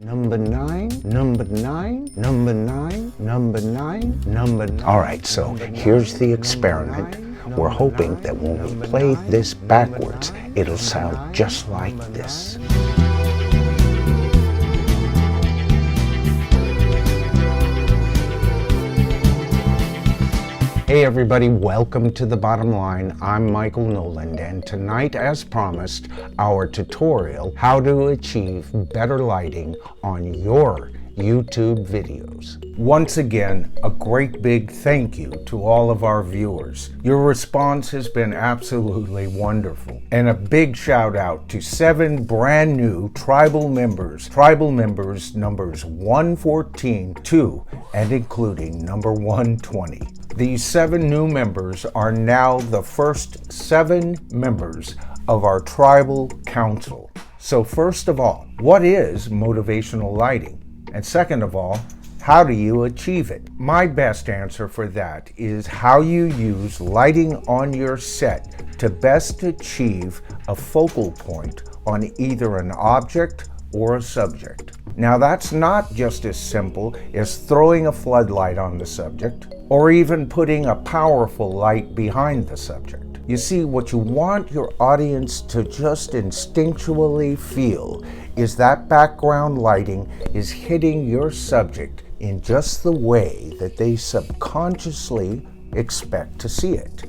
Number nine. All right, so here's the experiment. We're hoping that when we play this backwards, it'll sound just like this. Hey everybody, welcome to The Bottom Line. I'm Michael Noland, and tonight, as promised, our tutorial, how to achieve better lighting on your YouTube videos. Once again, a great big thank you to all of our viewers. Your response has been absolutely wonderful. And a big shout out to 7 brand new tribal members numbers 114, 2, and including number 120. These 7 new members are now the first 7 members of our tribal council. So first of all, what is motivational lighting? And second of all, how do you achieve it? My best answer for that is how you use lighting on your set to best achieve a focal point on either an object or a subject. Now that's not just as simple as throwing a floodlight on the subject or even putting a powerful light behind the subject. You see, what you want your audience to just instinctually feel is that background lighting is hitting your subject in just the way that they subconsciously expect to see it.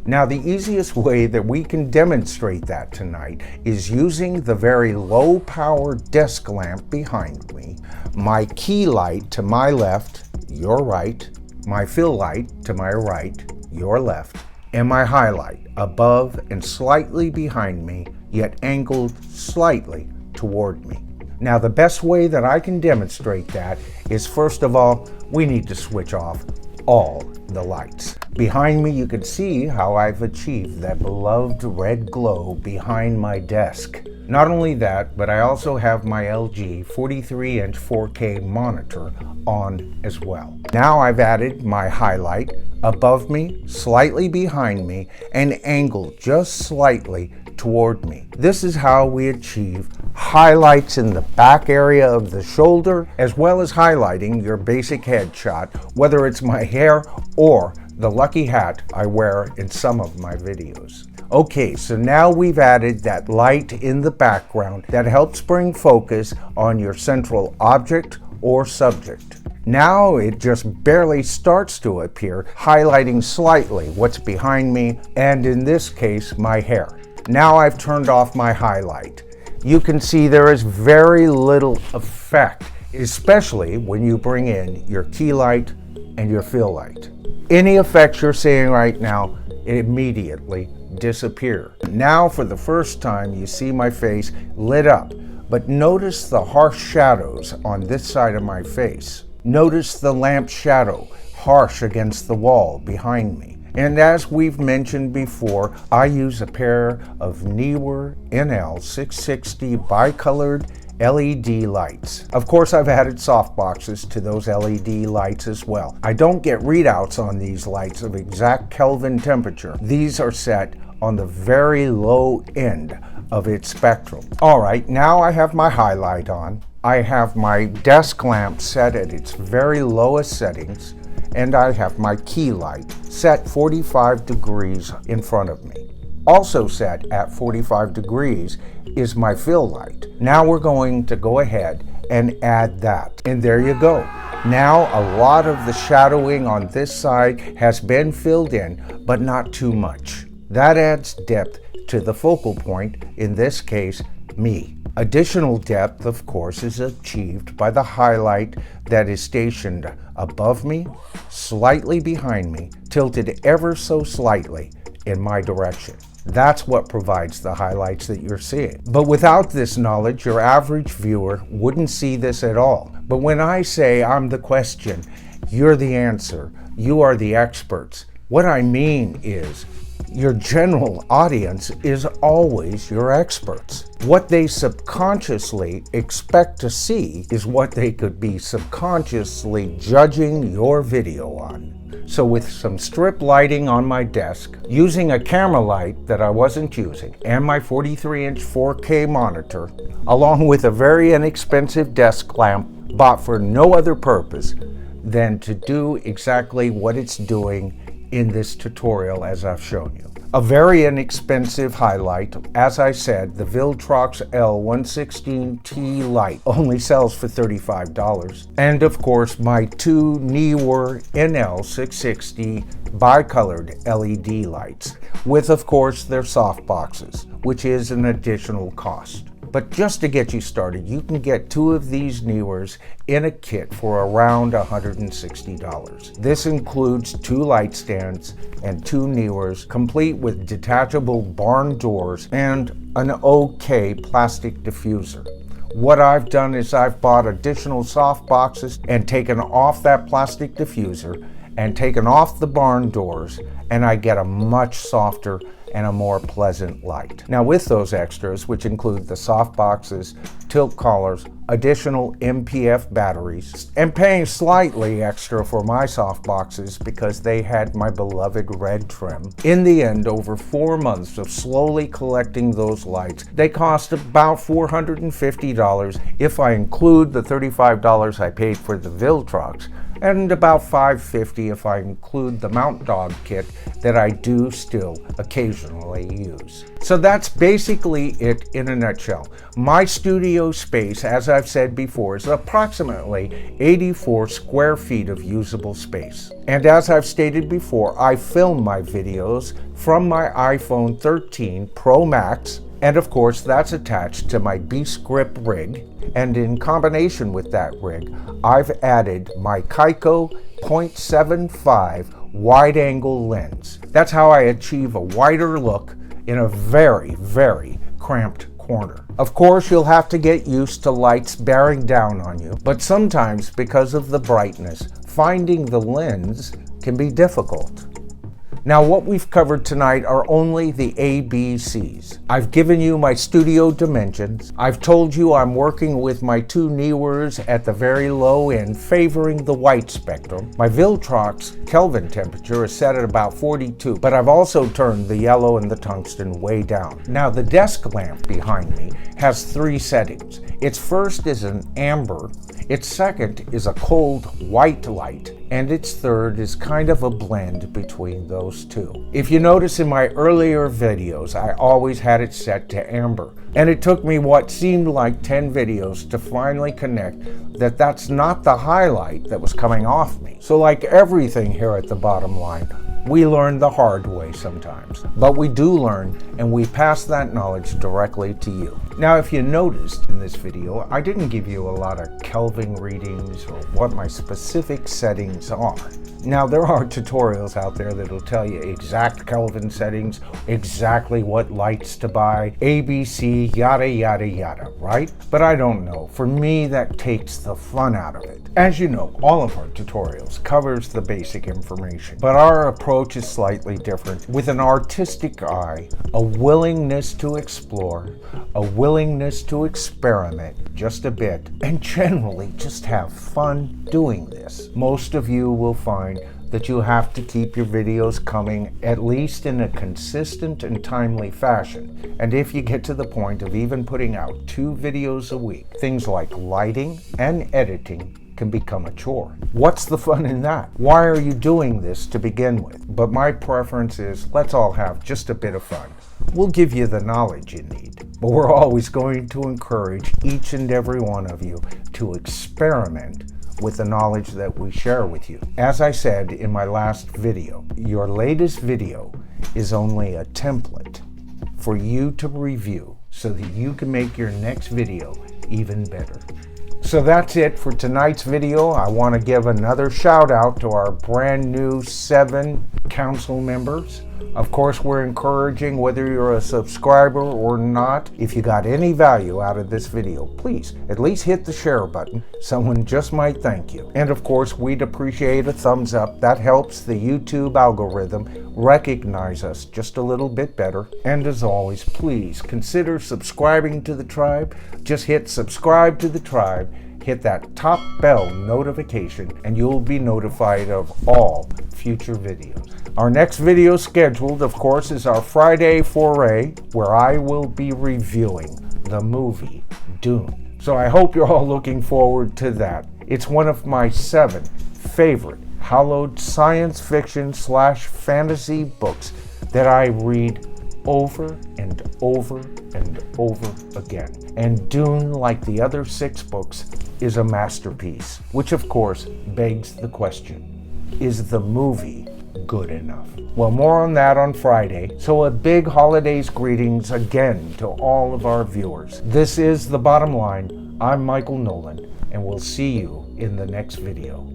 Now, the easiest way that we can demonstrate that tonight is using the very low-power desk lamp behind me, my key light to my left, your right, my fill light to my right, your left, and my highlight above and slightly behind me, yet angled slightly toward me. Now, the best way that I can demonstrate that is, first of all, we need to switch off all the lights. Behind me, you can see how I've achieved that beloved red glow behind my desk. Not only that, but I also have my LG 43-inch 4K monitor on as well. Now I've added my highlight above me, slightly behind me, and angled just slightly toward me. This is how we achieve highlights in the back area of the shoulder, as well as highlighting your basic headshot, whether it's my hair or the lucky hat I wear in some of my videos. Okay, so now we've added that light in the background that helps bring focus on your central object or subject. Now it just barely starts to appear, highlighting slightly what's behind me, and in this case, my hair. Now I've turned off my highlight. You can see there is very little effect, especially when you bring in your key light and your fill light. Any effects you're seeing right now immediately disappear. Now for the first time you see my face lit up, but notice the harsh shadows on this side of my face. Notice the lamp shadow harsh against the wall behind me. And as we've mentioned before, I use a pair of Neewer NL660 bicolored LED lights. Of course, I've added softboxes to those LED lights as well. I don't get readouts on these lights of exact Kelvin temperature. These are set on the very low end of its spectrum. All right, now I have my highlight on. I have my desk lamp set at its very lowest settings, and I have my key light set 45 degrees in front of me. Also set at 45 degrees is my fill light. Now we're going to go ahead and add that. And there you go. Now a lot of the shadowing on this side has been filled in, but not too much. That adds depth to the focal point, in this case, me. Additional depth, of course, is achieved by the highlight that is stationed above me, slightly behind me, tilted ever so slightly in my direction. That's what provides the highlights that you're seeing. But without this knowledge, your average viewer wouldn't see this at all. But when I say I'm the question, you're the answer, you are the experts, what I mean is your general audience is always your experts. What they subconsciously expect to see is what they could be subconsciously judging your video on. So with some strip lighting on my desk, using a camera light that I wasn't using, and my 43-inch 4K monitor, along with a very inexpensive desk lamp bought for no other purpose than to do exactly what it's doing in this tutorial as I've shown you. A very inexpensive highlight. As I said, the Viltrox L116T light only sells for $35. And of course, my two Neewer NL660 bicolored LED lights, with of course their soft boxes, which is an additional cost. But just to get you started, you can get two of these Neewers in a kit for around $160. This includes two light stands and two Neewers, complete with detachable barn doors and an OK plastic diffuser. What I've done is I've bought additional soft boxes and taken off that plastic diffuser and taken off the barn doors, and I get a much softer and a more pleasant light. Now with those extras, which include the soft boxes, tilt collars, additional MPF batteries, and paying slightly extra for my soft boxes because they had my beloved red trim. In the end, over 4 months of slowly collecting those lights, they cost about $450 if I include the $35 I paid for the Viltrox, and about $550 if I include the Mount Dog kit that I do still occasionally use. So that's basically it in a nutshell. My studio space, as I've said before, is approximately 84 square feet of usable space. And as I've stated before, I film my videos from my iPhone 13 Pro Max, and of course that's attached to my B-Script rig, and in combination with that rig, I've added my Kaiko 0.75 wide-angle lens. That's how I achieve a wider look in a very, very cramped corner. Of course, you'll have to get used to lights bearing down on you, but sometimes because of the brightness, finding the lens can be difficult. Now, what we've covered tonight are only the ABCs. I've given you my studio dimensions. I've told you I'm working with my two Neewers at the very low end, favoring the white spectrum. My Viltrox Kelvin temperature is set at about 42, but I've also turned the yellow and the tungsten way down. Now, the desk lamp behind me has 3 settings. Its first is an amber, its second is a cold white light, and its third is kind of a blend between those two. If you notice in my earlier videos, I always had it set to amber, and it took me what seemed like 10 videos to finally connect that that's not the highlight that was coming off me. So like everything here at the bottom line, we learn the hard way sometimes, but we do learn, and we pass that knowledge directly to you. Now, if you noticed in this video, I didn't give you a lot of Kelvin readings or what my specific settings are. Now, there are tutorials out there that'll tell you exact Kelvin settings, exactly what lights to buy, ABC, yada, yada, yada, right? But I don't know. For me, that takes the fun out of it. As you know, all of our tutorials covers the basic information, but our approach is slightly different, with an artistic eye, a willingness to explore, a willingness to experiment just a bit, and generally just have fun doing this. Most of you will find that you have to keep your videos coming at least in a consistent and timely fashion. And if you get to the point of even putting out 2 videos a week, things like lighting and editing can become a chore. What's the fun in that? Why are you doing this to begin with? But my preference is, let's all have just a bit of fun. We'll give you the knowledge you need, but we're always going to encourage each and every one of you to experiment with the knowledge that we share with you. As I said in my last video, your latest video is only a template for you to review so that you can make your next video even better. So that's it for tonight's video. I want to give another shout out to our brand new 7 council members. Of course, we're encouraging, whether you're a subscriber or not, if you got any value out of this video, please at least hit the share button. Someone just might thank you. And of course, we'd appreciate a thumbs up. That helps the YouTube algorithm recognize us just a little bit better. And as always, please consider subscribing to the tribe. Just hit subscribe to the tribe, hit that top bell notification, and you'll be notified of all future videos. Our next video scheduled, of course, is our Friday foray, where I will be reviewing the movie Dune. So I hope you're all looking forward to that. It's one of my 7 favorite hallowed science fiction / fantasy books that I read over and over and over again. And Dune, like the other 6 books, is a masterpiece, which of course begs the question, is the movie good enough? Well, more on that on Friday, so a big holidays greetings again to all of our viewers. This is The Bottom Line. I'm Michael Nolan, and we'll see you in the next video.